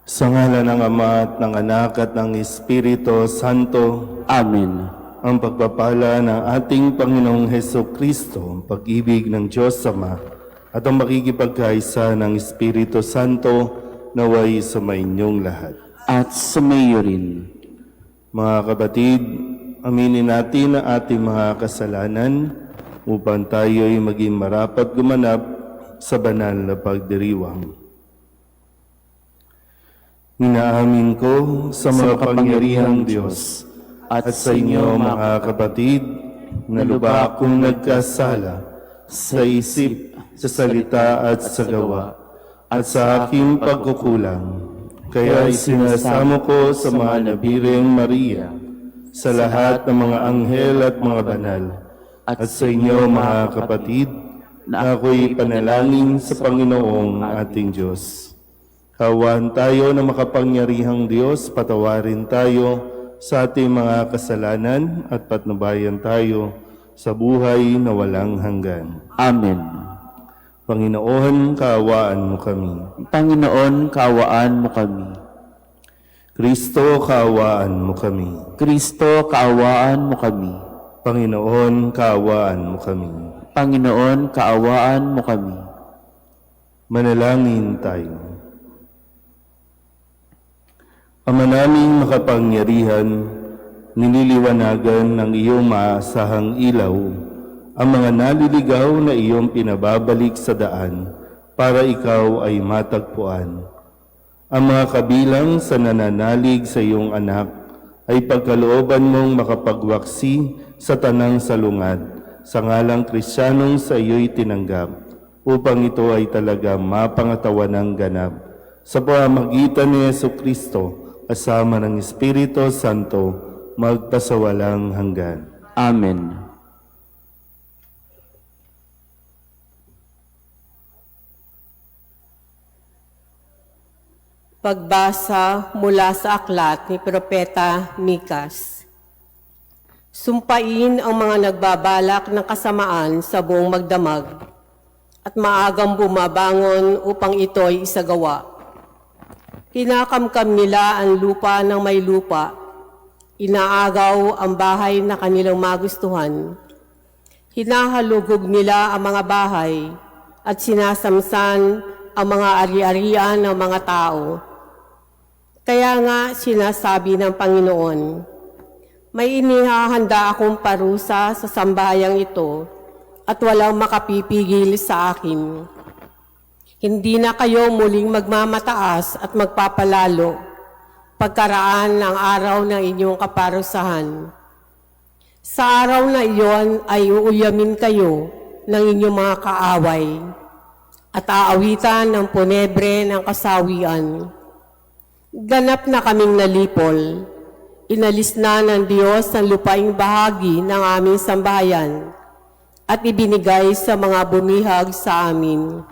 Sa ngalan ng Ama at ng Anak at ng Espiritu Santo. Amen. Ang pagpapala ng ating Panginoong Hesukristo, ang pag-ibig ng Diyos Ama, at ang makikipagkaisa ng Espiritu Santo naway sumainyong lahat. At sumayo rin. Mga kapatid, aminin natin ang ating mga kasalanan upang tayo'y maging marapat gumanap sa banal na pagdiriwang. Inaamin ko sa makapangyarihang Diyos at sa inyo mga kapatid na lubha akong nagkasala sa isip, sa salita at sa gawa at sa aking pagkukulang. Kaya isinasamo ko sa mga nabiring Maria, sa lahat ng mga anghel at mga banal, at sa inyo mga kapatid na ako'y panalangin sa Panginoong ating Diyos. Kawan tayo na makapangyarihang Diyos, patawarin tayo sa ating mga kasalanan at patnubayan tayo sa buhay na walang hanggan. Amen. Panginoon, kaawaan mo kami. Panginoon, kaawaan mo kami. Kristo, kaawaan mo kami. Kristo, kaawaan mo kami. Panginoon, kaawaan mo kami. Panginoon, kaawaan mo kami. Manalangin tayo. Ama naming makapangyarihan, nililiwanagan ng iyong maasahang ilaw ang mga naliligaw na iyong pinababalik sa daan para ikaw ay matagpuan. Ang mga kabilang sa nananalig sa iyong anak ay pagkalooban mong makapagwaksi sa tanang salungad sa ngalang Kristiyanong sa iyo'y tinanggap upang ito ay talaga mapangatawan ng ganap sa pamamagitan ni Jesucristo kasama ng Espiritu Santo, magpasawalang hanggan. Amen. Pagbasa mula sa aklat ni Propeta Mikas. Sumpain ang mga nagbabalak ng kasamaan sa buong magdamag at maagang bumabangon upang ito'y isagawa. Kinakamkam nila ang lupa ng may lupa, inaagaw ang bahay na kanilang magustuhan. Hinahalugog nila ang mga bahay at sinasamsan ang mga ari-arian ng mga tao. Kaya nga sinasabi ng Panginoon, may inihahanda akong parusa sa sambayang ito at walang makapipigil sa akin. Hindi na kayo muling magmamataas at magpapalalo pagkaraan ng araw ng inyong kaparusahan. Sa araw na iyon ay uuyamin kayo ng inyong mga kaaway at aawitan ng punebre ng kasawian. Ganap na kaming nalipol. Inalis na ng Diyos ang lupaing bahagi ng aming sambahayan at ibinigay sa mga bumihag sa amin.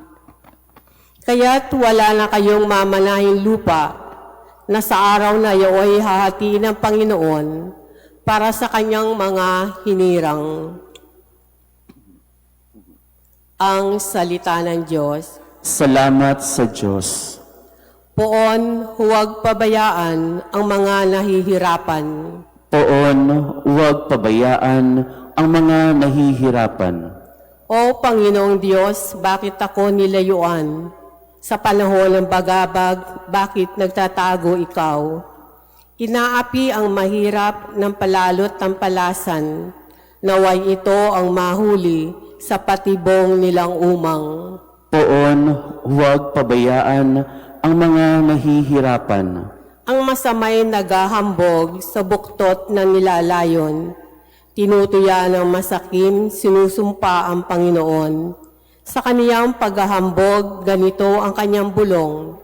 Kaya't wala na kayong mamanahing lupa na sa araw na iyo'y hahatiin ng Panginoon para sa kanyang mga hinirang. Ang salita ng Diyos. Salamat sa Diyos. Poon, huwag pabayaan ang mga nahihirapan. Poon, huwag pabayaan ang mga nahihirapan. O Panginoong Diyos, bakit ako nilayuan? Sa panahon ng bagabag, bakit nagtatago ikaw? Inaapi ang mahirap ng palalot tampalasan. Naway ito ang mahuli sa patibong nilang umang. Poon, huwag pabayaan ang mga nahihirapan. Ang masamay naghahambog sa buktot ng nilalayon. Tinutuya ng masakim, sinusumpa ang Panginoon. Sa kaniyang paghahambog, ganito ang kanyang bulong.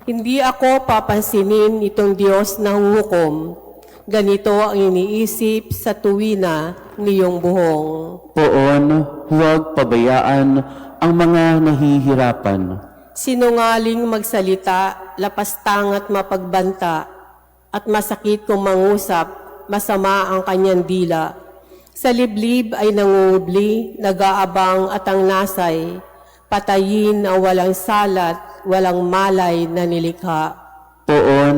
Hindi ako papansinin itong Diyos na huhukom. Ganito ang iniisip sa tuwina niyong buhong. Poon, huwag pabayaan ang mga nahihirapan. Sinungaling magsalita, lapastang at mapagbanta, at masakit kung mangusap, masama ang kanyang dila. Sa liblib ay nangungubli, nag-aabang at ang nasay, patayin ang walang salat, walang malay na nilikha. Poon,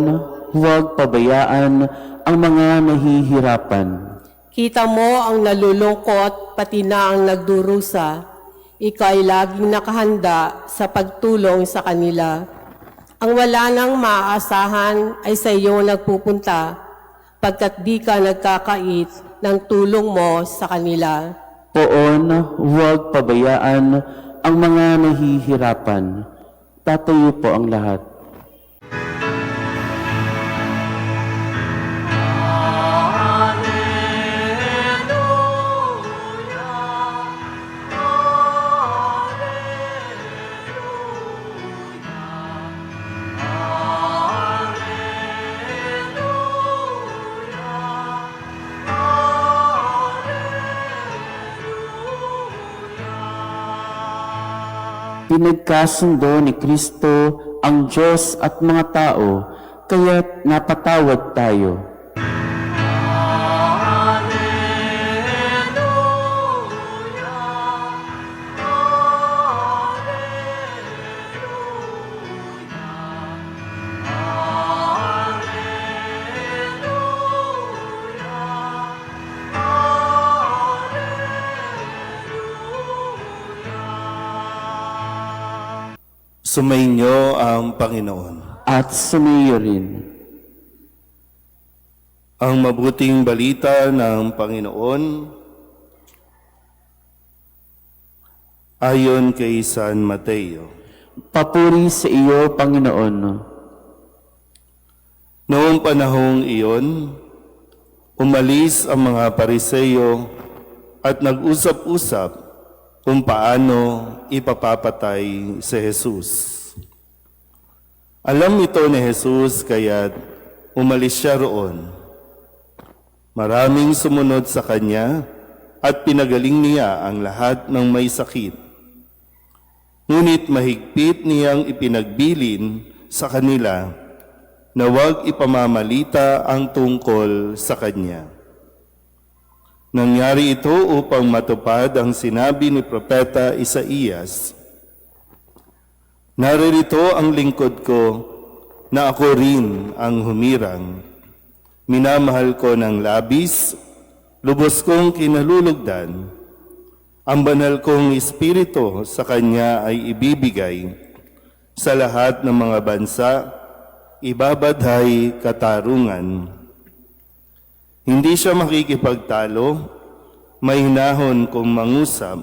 huwag pabayaan ang mga nahihirapan. Kita mo ang nalulungkot pati na ang nagdurusa. Ikaw ay laging nakahanda sa pagtulong sa kanila. Ang wala nang maaasahan ay sa iyo nagpupunta, pagkat di ka nagkakait ng tulong mo sa kanila. Poon, huwag pabayaan ang mga nahihirapan. Tatayo po ang lahat. Pinagkasundo ni Kristo ang Diyos at mga tao, kaya't napatawad tayo. Sumainyo ang Panginoon. At sumayo rin. Ang mabuting balita ng Panginoon ayon kay San Mateo. Papuri sa iyo, Panginoon. Noong panahong iyon, umalis ang mga Pariseyo at nag-usap-usap kung paano ipapapatay si Jesus. Alam ito ni Jesus kaya't umalis siya roon. Maraming sumunod sa kanya at pinagaling niya ang lahat ng may sakit. Ngunit mahigpit niyang ipinagbilin sa kanila na huwag ipamamalita ang tungkol sa kanya. Nangyari ito upang matupad ang sinabi ni Propeta Isaías. Naririto ang lingkod ko na ako rin ang humirang. Minamahal ko ng labis, lubos kong kinalulugdan. Ang banal kong espiritu sa kanya ay ibibigay. Sa lahat ng mga bansa, ibabadhay katarungan. Hindi siya makikipagtalo, may hinahon kung mangusap.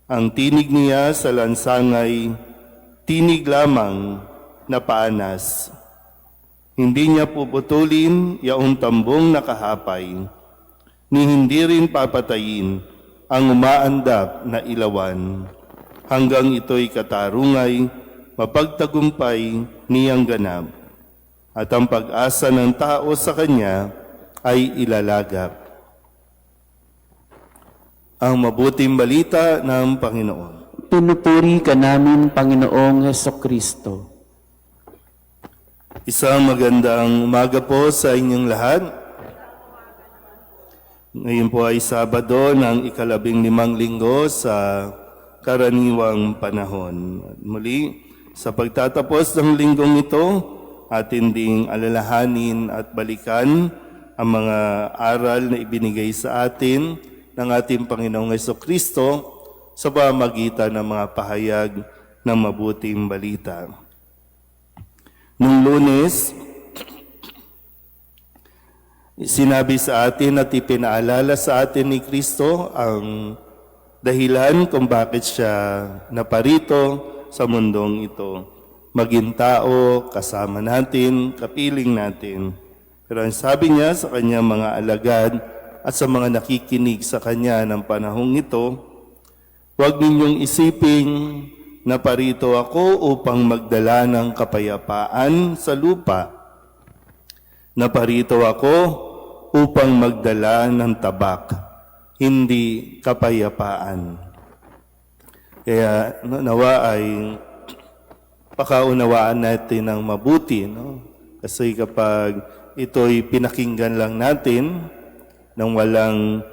Ang tinig niya sa lansangay, tinig lamang na paanas. Hindi niya puputulin yaong tambong nakahapay, ni hindi rin papatayin ang umaandap na ilawan. Hanggang ito'y katarungay, mapagtagumpay niyang ganap. At ang pag-asa ng tao sa kanya ay ilalagap. Ang mabuting balita ng Panginoon. Pinupuri ka namin, Panginoong Hesukristo. Isang magandang umaga po sa inyong lahat. Ngayon po ay Sabado ng 15 linggo sa karaniwang panahon. At muli, sa pagtatapos ng linggong ito, atin ding alalahanin at balikan ang mga aral na ibinigay sa atin ng ating Panginoong Hesukristo sa pamamagitan ng mga pahayag ng mabuting balita. Nung Lunes, sinabi sa atin at ipinaalala sa atin ni Kristo ang dahilan kung bakit siya naparito sa mundong ito. Maging tao, kasama natin, kapiling natin. Pero ang sabi niya sa kanyang mga alagad at sa mga nakikinig sa kanya ng panahong ito, huwag ninyong isiping na parito ako upang magdala ng kapayapaan sa lupa. Naparito ako upang magdala ng tabak, hindi kapayapaan. Kaya nawa ay pakaunawaan natin ng mabuti, no? Kasi kapag ito'y pinakinggan lang natin ng walang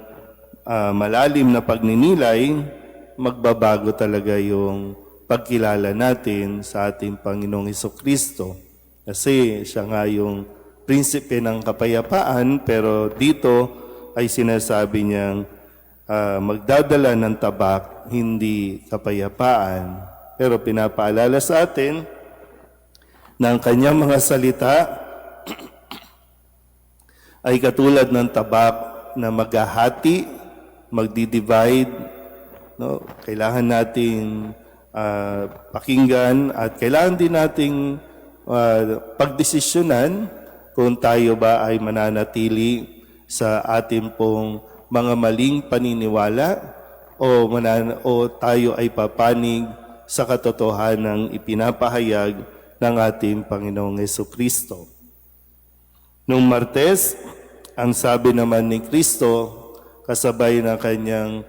malalim na pagninilay, magbabago talaga yung pagkilala natin sa ating Panginoong Hesukristo Kasi siya nga yung prinsipe ng kapayapaan, pero dito ay sinasabi niyang magdadala ng tabak, hindi kapayapaan. Pero pinapaalala sa atin na ang kanyang mga salita ay katulad ng tabak na maghahati, magdi-divide. No? Kailangan nating pakinggan at kailangan din nating pagdesisyonan kung tayo ba ay mananatili sa ating pong mga maling paniniwala o tayo ay papanig sa katotohanang ipinapahayag ng ating Panginoong Jesucristo. Nung Martes, ang sabi naman ni Kristo, kasabay ng kanyang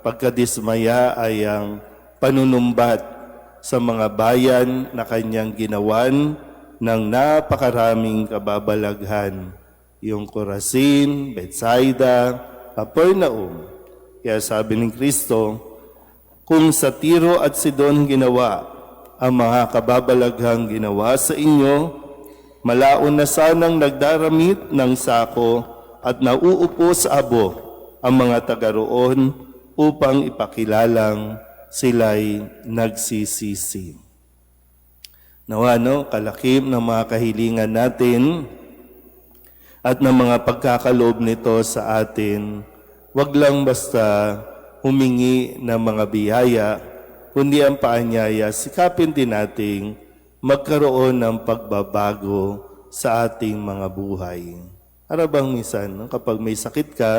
pagkadismaya ay ang panunumbat sa mga bayan na kanyang ginawan ng napakaraming kababalaghan. Yung Corazin, Bethsaida, Capernaum. Kaya sabi ni Kristo, kung sa Tiro at Sidon ginawa ang mga kababalaghang ginawa sa inyo, malaon na sanang nagdaramit ng sako at nauupo sa abo ang mga taga roon upang ipakilalang sila'y nagsisisi. Nawa, kalakim ng mga kahilingan natin at ng mga pagkakaloob nito sa atin, wag lang basta humingi ng mga biyaya, kundi ang paanyaya, sikapin din nating magkaroon ng pagbabago sa ating mga buhay. Para bang minsan, kapag may sakit ka,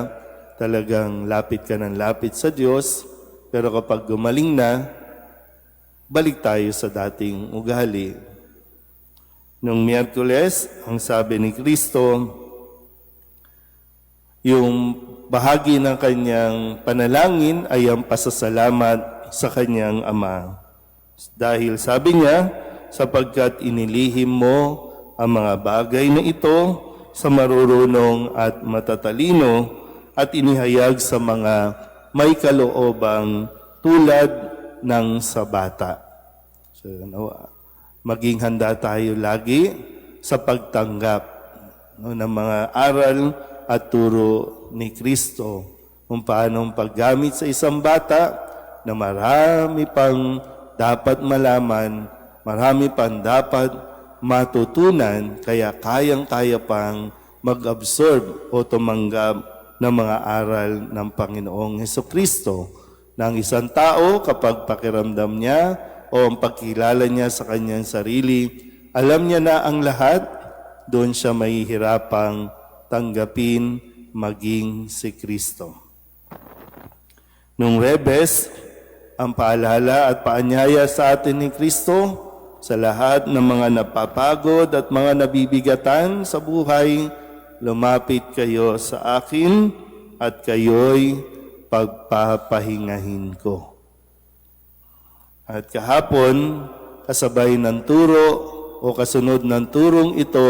talagang lapit ka ng lapit sa Diyos, pero kapag gumaling na, balik tayo sa dating ugali. Nung Miyerkules, ang sabi ni Kristo, yung bahagi ng kanyang panalangin ay ang pasasalamat sa kanyang Ama. Dahil sabi niya, sapagkat inilihim mo ang mga bagay na ito sa marurunong at matatalino at inihayag sa mga may kaloobang tulad ng sa bata. So, maging handa tayo lagi sa pagtanggap ng mga aral at turo ni Kristo kung paano paggamit sa isang bata na marami pang dapat malaman, marami pang dapat matutunan, kaya kayang-kaya pang mag-absorb o tumanggap ng mga aral ng Panginoong Hesukristo. Na ang isang tao, kapag pakiramdam niya o ang pagkilala niya sa kanyang sarili, alam niya na ang lahat, doon siya mahihirapang tanggapin maging si Kristo. Nung Huwebes, ang paalala at paanyaya sa atin ni Kristo sa lahat ng mga napapagod at mga nabibigatan sa buhay, lumapit kayo sa akin at kayo'y pagpapahingahin ko. At kahapon, kasabay ng turo o kasunod ng turong ito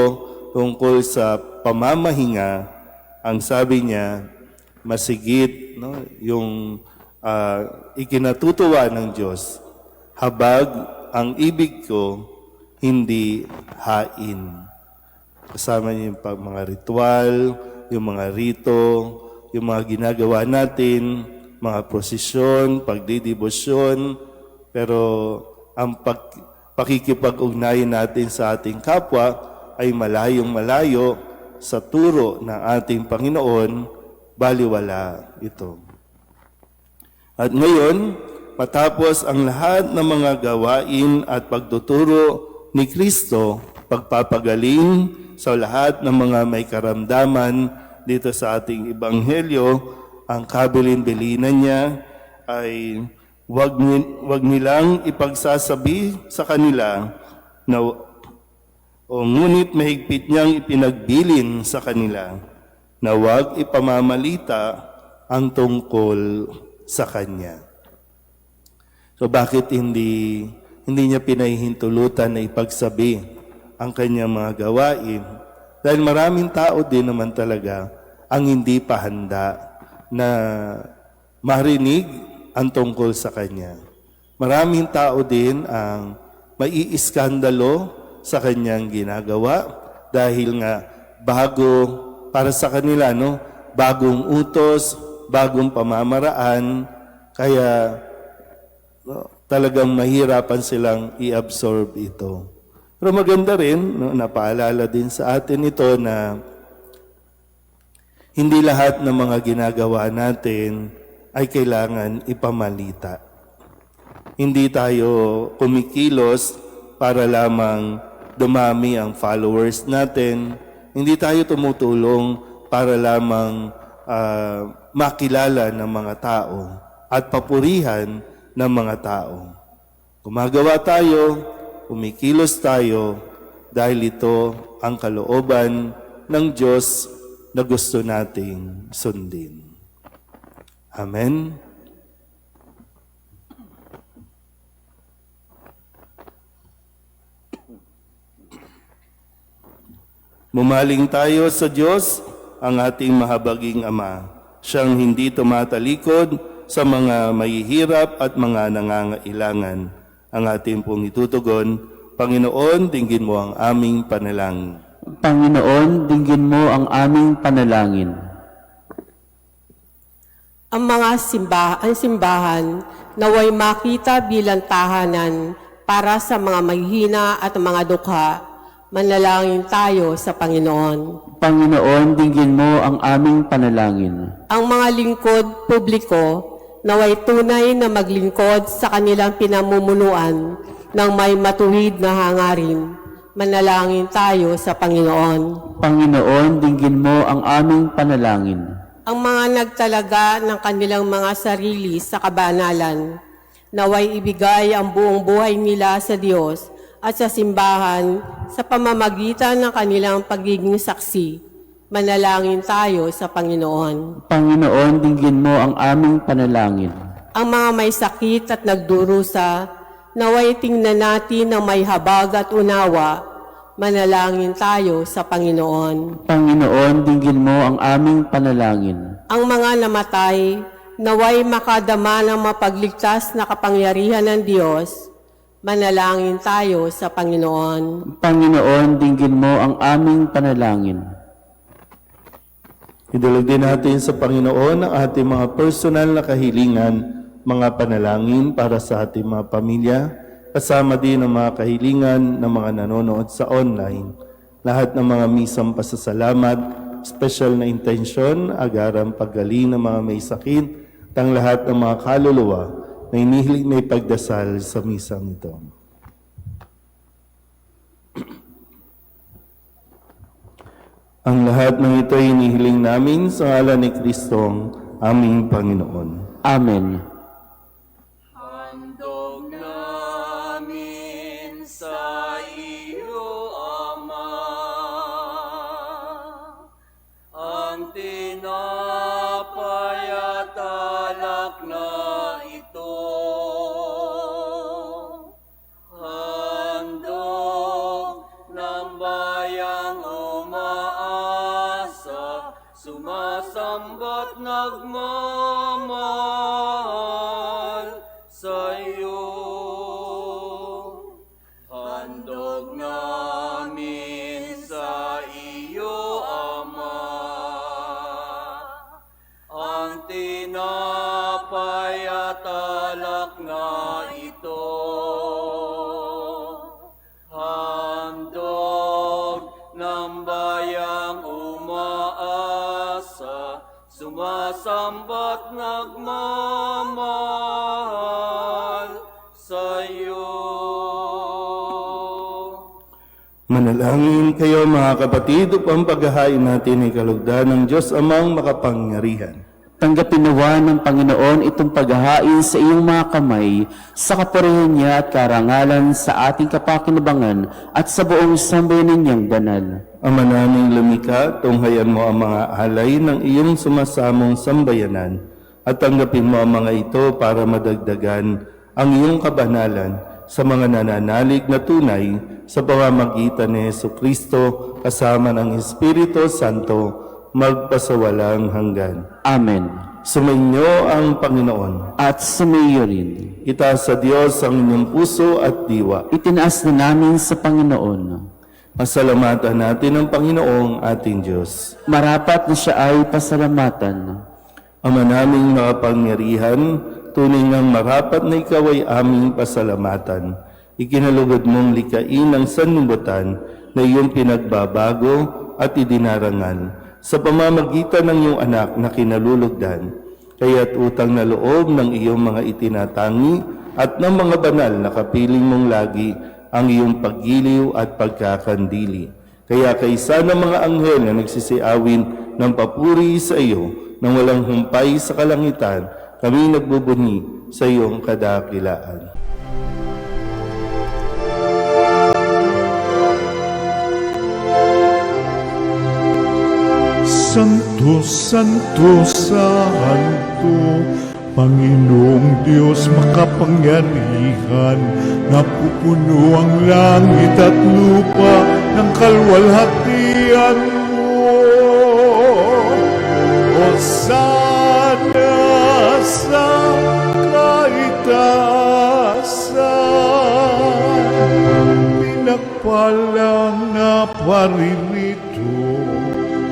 tungkol sa pamamahinga, ang sabi niya, masigit yung ikinatutuwa ng Diyos, habag ang ibig ko, hindi hain. Kasama niyo yung mga ritual, yung mga rito, yung mga ginagawa natin, mga prosesyon, pagdidibosyon, pero ang pakikipag-ugnayan natin sa ating kapwa ay malayong malayo sa turo ng ating Panginoon, baliwala ito. At ngayon, matapos ang lahat ng mga gawain at pagtuturo ni Kristo, pagpapagaling sa lahat ng mga may karamdaman dito sa ating Ebanghelyo, ang kabilin-bilinan niya ay wag nilang ipagsasabi sa kanila na ngunit mahigpit niyang ipinagbilin sa kanila na wag ipamamalita ang tungkol sa Kanya. So bakit hindi niya pinahihintulutan na ipagsabi ang kanyang mga gawain? Dahil maraming tao din naman talaga ang hindi pa handa na marinig ang tungkol sa Kanya. Maraming tao din ang maiiskandalo sa kanyang ginagawa dahil nga para sa kanila, no, bagong utos, bagong pamamaraan, kaya no, talagang mahirapan silang i-absorb ito. Pero maganda rin, no, napaalala din sa atin ito na hindi lahat ng mga ginagawa natin ay kailangan ipamalita. Hindi tayo kumikilos para lamang dumami ang followers natin. Hindi tayo tumutulong para lamang makilala ng mga tao at papurihan ng mga tao. Gumagawa tayo, kumikilos tayo dahil ito ang kalooban ng Diyos na gusto nating sundin. Amen. Mumaling tayo sa Diyos, ang ating mahabaging Ama. Siyang hindi tumatalikod sa mga mahihirap at mga nangangailangan. Ang ating pong itutugon, Panginoon, dinggin mo ang aming panalangin. Panginoon, dinggin mo ang aming panalangin. Ang mga simbahan naway makita bilang tahanan para sa mga mahihina at mga dukha. Manalangin tayo sa Panginoon. Panginoon, dinggin mo ang aming panalangin. Ang mga lingkod publiko naway tunay na maglingkod sa kanilang pinamumunuan ng may matuwid na hangarin. Manalangin tayo sa Panginoon. Panginoon, dinggin mo ang aming panalangin. Ang mga nagtalaga ng kanilang mga sarili sa kabanalan, naway ibigay ang buong buhay nila sa Diyos at sa simbahan sa pamamagitan ng kanilang pagiging saksi. Manalangin tayo sa Panginoon. Panginoon, dinggin mo ang aming panalangin. Ang mga may sakit at nagdurusa, naway tingnan natin ng may habag at unawa. Manalangin tayo sa Panginoon. Panginoon, dinggin mo ang aming panalangin. Ang mga namatay, naway makadama ng mapagligtas na kapangyarihan ng Diyos. Manalangin tayo sa Panginoon. Panginoon, dinggin mo ang aming panalangin. Idulog din natin sa Panginoon ang ating mga personal na kahilingan, mga panalangin para sa ating mga pamilya, kasama din ang mga kahilingan ng mga nanonood sa online. Lahat ng mga misang pasasalamat, special na intensyon, agarang paggaling ng mga may sakit, at ang lahat ng mga kaluluwa na inihiling na ipagdasal sa misang ito. Ang lahat ng ito ay inihiling namin sa ngalan ni Kristong aming Panginoon. Amen. Handog namin sa iyo, Ama, ang tinapay at alak na ito. Handog ng bayang umaasa, sumasamba't nagmamahal sa iyo. Handog namin sa iyo, Ama, ang tinapay at alak na ito. Handog ng bayang umaasa, sumasamba't nagmamahal sa iyo. Manalangin kayo mga kapatid upang paghahain natin ay kalugdan ng Diyos amang makapangyarihan. Tanggapin nawa ng Panginoon itong paghahain sa iyong mga kamay, sa kapurihan niya at karangalan sa ating kapakinabangan at sa buong sambayanan niyang banal. Ama naming lumikha, tunghayan mo ang mga alay ng iyong sumasamong sambayanan at tanggapin mo ang mga ito para madagdagan ang iyong kabanalan sa mga nananalig na tunay sa pamamagitan ni Jesucristo kasama ng Espiritu Santo magpasawalang hanggan. Amen. Sumainyo ang Panginoon. At sumayo rin. Itaas sa Diyos ang inyong puso at diwa. Itinaas na namin sa Panginoon. Pasalamatan natin ang Panginoong ating Diyos. Marapat na siya ay pasalamatan. Ama naming makapangyarihan, tunay ngang marapat na ikaw ay aming pasalamatan. Ikinalugod mong likain ang sanlibutan na iyong pinagbabago at idinarangal sa pamamagitan ng iyong anak na kinalulugdan. Kaya't utang na loob ng iyong mga itinatangi at ng mga banal na kapiling mong lagi ang iyong paggiliw at pagkakandili. Kaya kaysa ng mga anghel na nagsisiawin ng papuri sa iyo nang walang humpay sa kalangitan, kami nagbubunyi sa iyong kadakilaan. Santo, Santo, Santo, Panginoong Diyos makapangyarihan, napupuno ang langit at lupa ng kalwalhatian mo. Hosana sa kaitaasan, pinagpalang na paririto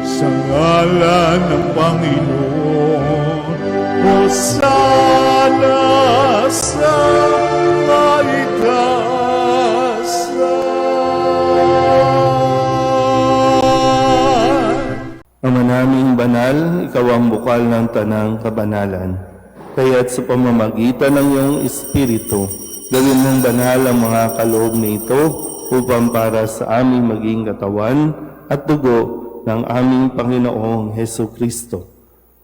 sa ngalan ng Panginoon. Hosana sa kaitaasan. Ama naming banal, ikaw ang bukal ng tanang kabanalan. Kaya't sa pamamagitan ng iyong Espiritu, gawin mong banal ang mga kaloob nito upang para sa aming maging katawan at dugo ng aming Panginoong Hesu Kristo.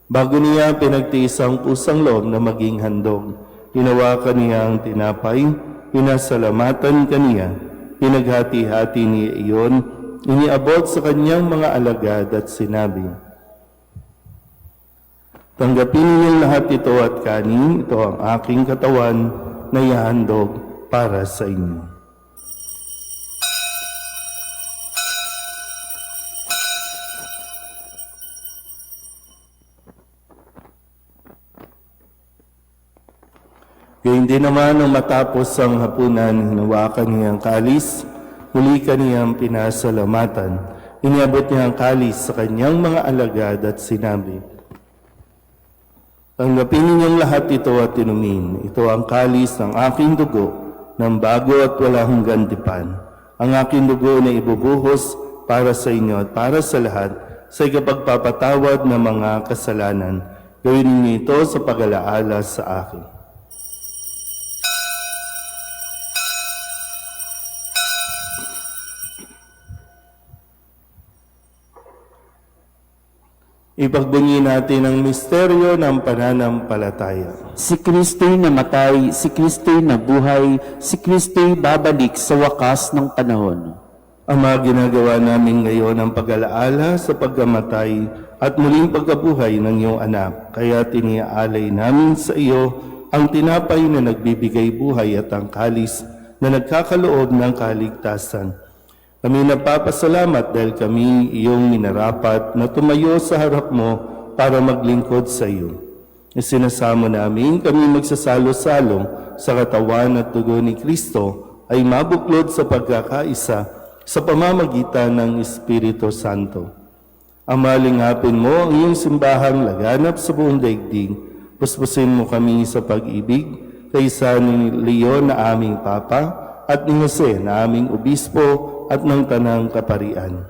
Bago niya pinagtiis ang pusang loob na maging handog, hinawakan niya ang tinapay, pinasalamatan kaniya, pinaghati-hati niya iyon, iniabot sa kanyang mga alagad at sinabi, "Tanggapin ninyong lahat ito at kanin, ito ang aking katawan na ihahandog para sa inyo." Gayun din naman nang matapos ang hapunan, hinawakan niya ang kalis, muli kaniyang pinasalamatan. Iniabot niya ang kalis sa kanyang mga alagad at sinabi, "Tanggapin ninyong lahat ito at inumin. Ito ang kalis ng aking dugo, ng bago at walang gantipan. Ang aking dugo na ibubuhos para sa inyo at para sa lahat sa ikapagpapatawad ng mga kasalanan. Gawin ninyo ito sa pag-alaala sa akin." Ipagbunyi natin ang misteryo ng pananampalataya. Si Kristo'y namatay, si Kristo'y nabuhay, si Kristo'y babalik sa wakas ng panahon. Ama, ginagawa namin ngayon ang pag-alaala sa pagkamatay at muling pagkabuhay ng iyong anak. Kaya tiniaalay namin sa iyo ang tinapay na nagbibigay buhay at ang kalis na nagkakaloob ng kaligtasan. Kami nagpapasalamat dahil kami iyong minarapat na tumayo sa harap mo para maglingkod sa iyo. Isinasamo namin kami magsasalo-salo sa katawan at dugo ni Kristo ay mabuklod sa pagkakaisa sa pamamagitan ng Espiritu Santo. Ama, lingapin mo ang iyong simbahang laganap sa buong daigdig. Puspusin mo kami sa pag-ibig kaysa ni Leon na aming Papa at ni Jose na aming Obispo at ng Tanang Kaparian.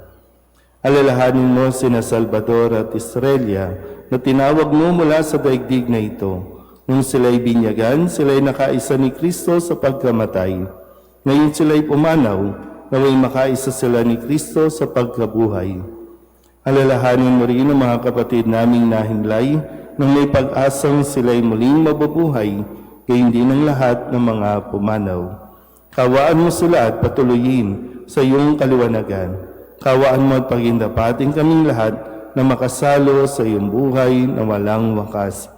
Alalahanin mo sina Salvador at Estrella na tinawag mo mula sa daigdig na ito. Nung sila'y binyagan, sila'y nakaisa ni Kristo sa pagkamatay. Ngayon sila'y pumanaw, naway makaisa sila ni Kristo sa pagkabuhay. Alalahanin mo rin ang mga kapatid naming nahinlay nang may pag-asang sila'y muling mabubuhay, gayon din ang lahat ng mga pumanaw. Kawaan mo sila at patuloyin sa iyong kaliwanagan. Kawaan mo at pagindapating kaming lahat na makasalo sa iyong buhay na walang wakas.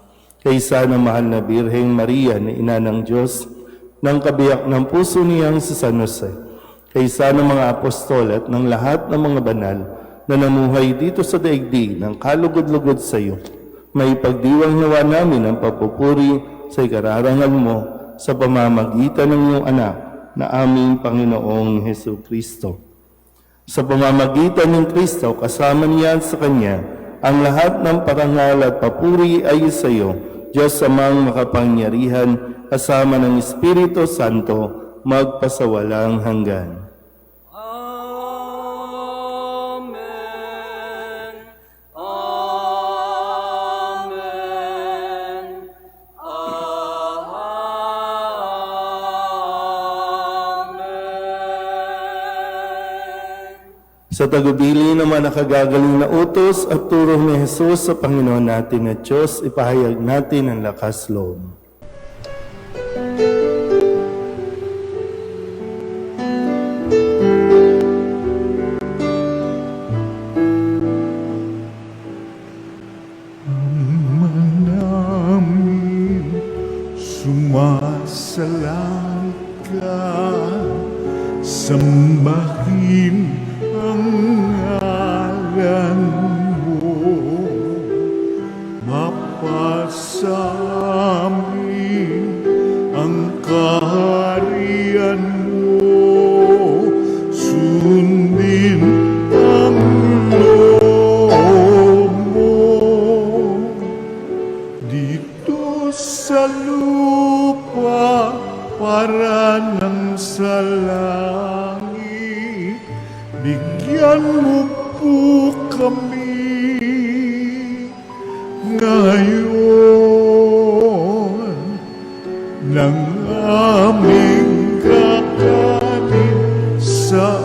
Kaysa ng mahal na Birheng Maria na Ina ng Diyos, ng kabiyak ng puso niyang si San Jose, kaysa ng mga apostol at ng lahat ng mga banal na namuhay dito sa daigdig ng kalugod-lugod sa iyo, May pagdiwang nawa namin ang papupuri sa ikararangal mo sa pamamagitan ng iyong anak na aming Panginoong Hesu Kristo. Sa pamamagitan ng Kristo, kasama niya at sa Kanya, ang lahat ng parangal at papuri ay sa iyo, Diyos amang makapangyarihan, kasama ng Espiritu Santo, magpasawalang hanggan. Amen. Amen. Amen. Sa tagubili naman nakagagaling na utos at turo ni Jesus sa Panginoon natin at Diyos, ipahayag natin ang lakas loob. namin sumasalang ka, sambahin ang ngalan mo, mapasamin ang kaharian mo, sundin ang loob mo dito sa lupa para nang sa langit. Bigyan mo po kami ngayon ng aming kakanin sa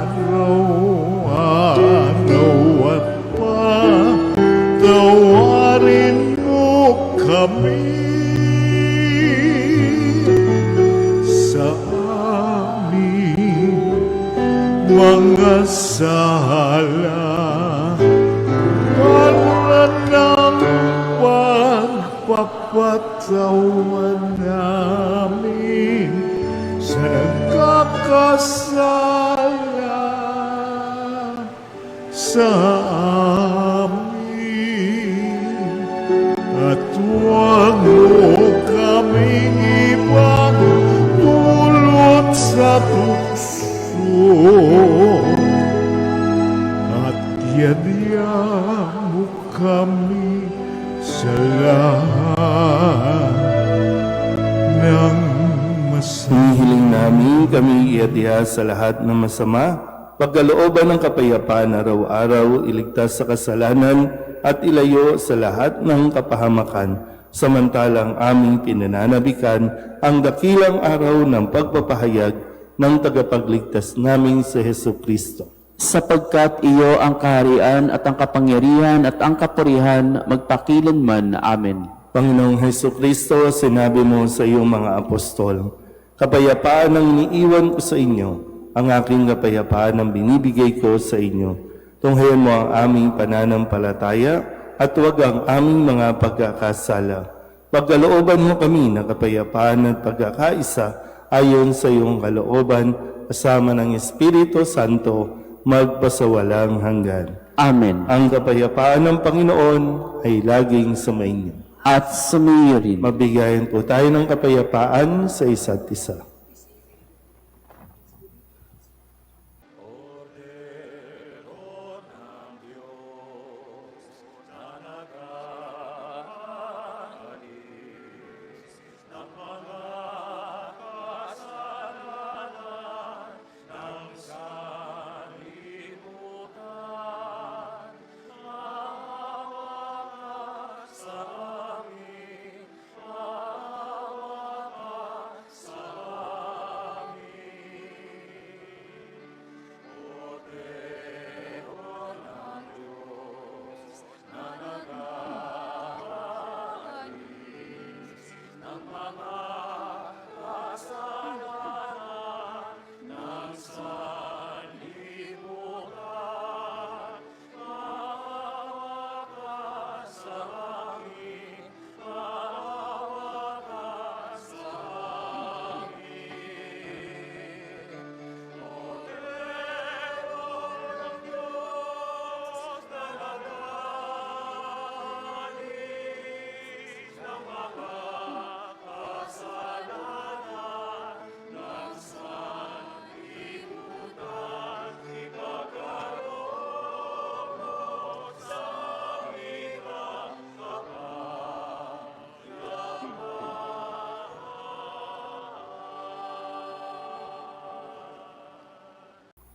araw-araw at patawarin mo kami sa aming mga sala para ng pagpapatawan namin sa nagkakasala sa amin, at huwag mo kaming ipagdulot sa tukso, at yadya mo kami sa lahat ng masama. Hinihiling namin kami iadya sa lahat ng masama, pagkalooban ng kapayapaan araw-araw, iligtas sa kasalanan at ilayo sa lahat ng kapahamakan, samantalang aming pinananabikan ang dakilang araw ng pagpapahayag ng tagapagligtas namin sa Hesu Kristo. Sapagkat iyo ang kaharian at ang kapangyarihan at ang kapurihan magpakilanman. Amen. Panginoong Hesu Kristo, sinabi mo sa iyong mga apostol, kapayapaan ang iniiwan ko sa inyo, ang aking kapayapaan ang binibigay ko sa inyo. Tunghayan mo ang aming pananampalataya at huwag ang aming mga pagkakasala. Pagkalooban mo kami ng kapayapaan at pagkakaisa ayon sa iyong kalooban, kasama ng Espiritu Santo, magpasawalang hanggan. Amen. Ang kapayapaan ng Panginoon ay laging sumainyo. At sumayo rin. Mabigayan po tayo ng kapayapaan sa isa't isa.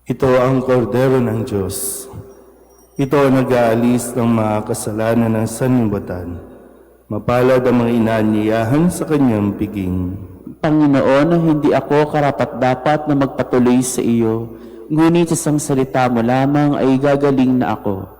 Ito ang kordero ng Diyos. Ito ang nag-aalis ng mga kasalanan ng sanlibutan. Mapalad ang mga inaanyayahan sa kanyang piging. Panginoon, hindi ako karapat-dapat na magpatuloy sa iyo, ngunit isang salita mo lamang ay gagaling na ako.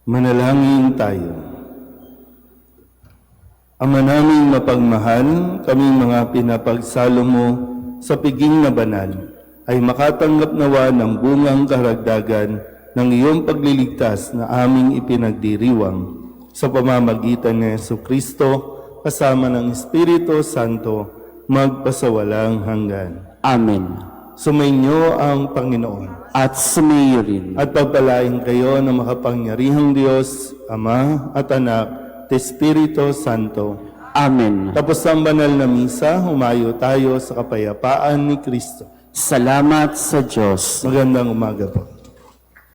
Manalangin tayo. Ama naming mapagmahal, kaming mga pinapagsalo mo sa piging na banal, ay makatanggap nawa ng bungang karagdagan ng iyong pagliligtas na aming ipinagdiriwang sa pamamagitan ni Jesucristo kasama ng Espiritu Santo magpasawalang hanggan. Amen. Sumainyo ang Panginoon. At sumayo rin. At pagpalain kayo ng makapangyarihang Diyos, Ama at Anak, at Espiritu Santo. Amen. Tapos ang banal na misa, humayo tayo sa kapayapaan ni Kristo. Salamat sa Diyos. Magandang umaga po.